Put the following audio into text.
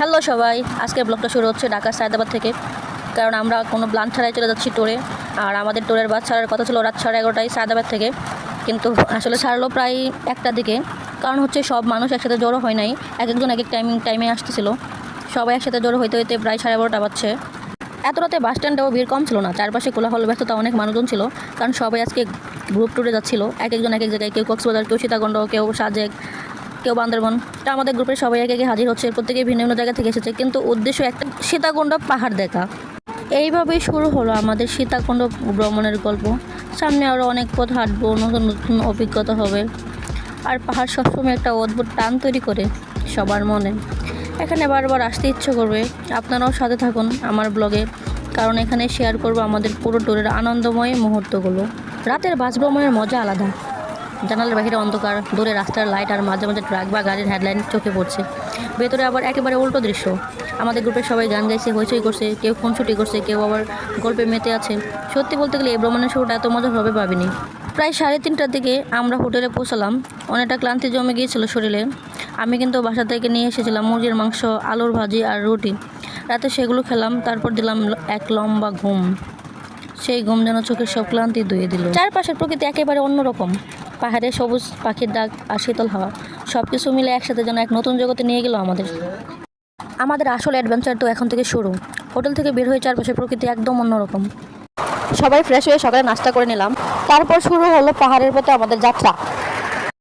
Hello সবাই, আজকের ব্লগটা শুরু হচ্ছে ঢাকা সায়দাবাদ থেকে। কারণ আমরা কোনো প্ল্যান ছাড়াই চলে যাচ্ছি ট্যুরে। আর আমাদের ট্যুরের বাস ছাড়ার কথা ছিল রাত 11:30টায় সায়দাবাদ থেকে, কিন্তু আসলে ছাড়লো প্রায় 1টার দিকে। কারণ হচ্ছে সব মানুষ একসাথে জড়ো হয় নাই, এক একজন এক এক টাইমে আসতেছিল। সবাই একসাথে জড়ো হইতে হইতে প্রায় 12:30টা বাজছে। এত রাতে বাস স্ট্যান্ডেও ভিড় কম ছিল না, চারপাশে কোলাহল ব্যস্ততা, অনেক মানুষজন ছিল। কারণ সবাই আজকে গ্রুপ ট্যুরে যাচ্ছিল, এক একজন এক এক জায়গায়, কেউ কক্সবাজার, কেউ সীতাকুণ্ড, কেউ সাজেক, কেউ বান্দরবন। তা আমাদের গ্রুপের সবাই একে একে হাজির হচ্ছে, প্রত্যেকে ভিন্ন ভিন্ন জায়গা থেকে এসেছে, কিন্তু উদ্দেশ্য একটা, সীতাকুণ্ড পাহাড় দেখা। এইভাবেই শুরু হলো আমাদের সীতাকুণ্ড ভ্রমণের গল্প। সামনে আরও অনেক পথ হাঁটবো, নতুন নতুন অভিজ্ঞতা হবে। আর পাহাড় সবসময় একটা অদ্ভুত টান তৈরি করে সবার মনে। এখানে বারবার আসতে ইচ্ছে করবে। আপনারাও সাথে থাকুন আমার ব্লগে, কারণ এখানে শেয়ার করবো আমাদের পুরো ট্যুরের আনন্দময় মুহূর্তগুলো। রাতের বাস ভ্রমণের মজা আলাদা। জানালার বাহিরে অন্ধকার, দূরে রাস্তার লাইট, আর মাঝে মাঝে ট্রাক বা গাড়ির হেডলাইন চোখে পড়ছে। ভেতরে আবার একেবারে উল্টো দৃশ্য। আমাদের গ্রুপের সবাই গান গাইছে, হইচই করছে, কেউ খুনসুটি করছে, কেউ আবার গল্পে মেতে আছে। সত্যি বলতে গেলে এই ভ্রমণের শুরুটা এত মজার হবে ভাবিনি। প্রায় 3:30টার দিকে আমরা হোটেলে পৌঁছালাম। অনেকটা ক্লান্তি জমে গিয়েছিল শরীরে। আমি কিন্তু বাসা থেকে নিয়ে এসেছিলাম মুরগির মাংস, আলুর ভাজি আর রুটি। রাতে সেগুলো খেলাম, তারপর দিলাম এক লম্বা ঘুম। সেই ঘুম যেন চোখের সব ক্লান্তি ধুয়ে দিল। চারপাশের প্রকৃতি একেবারে অন্যরকম। পাহাড়ে সবুজ পাখির ডাক আর শীতল হাওয়া, সব কিছু মিলে একসাথে যেন এক নতুন জগতে নিয়ে গেল আমাদের আসল অ্যাডভেঞ্চার তো এখন থেকে শুরু। হোটেল থেকে বের হয়ে চারপাশের প্রকৃতি একদম অন্যরকম। সবাই ফ্রেশ হয়ে সকালে নাস্তা করে নিলাম, তারপর শুরু হলো পাহাড়ের পথে আমাদের যাত্রা।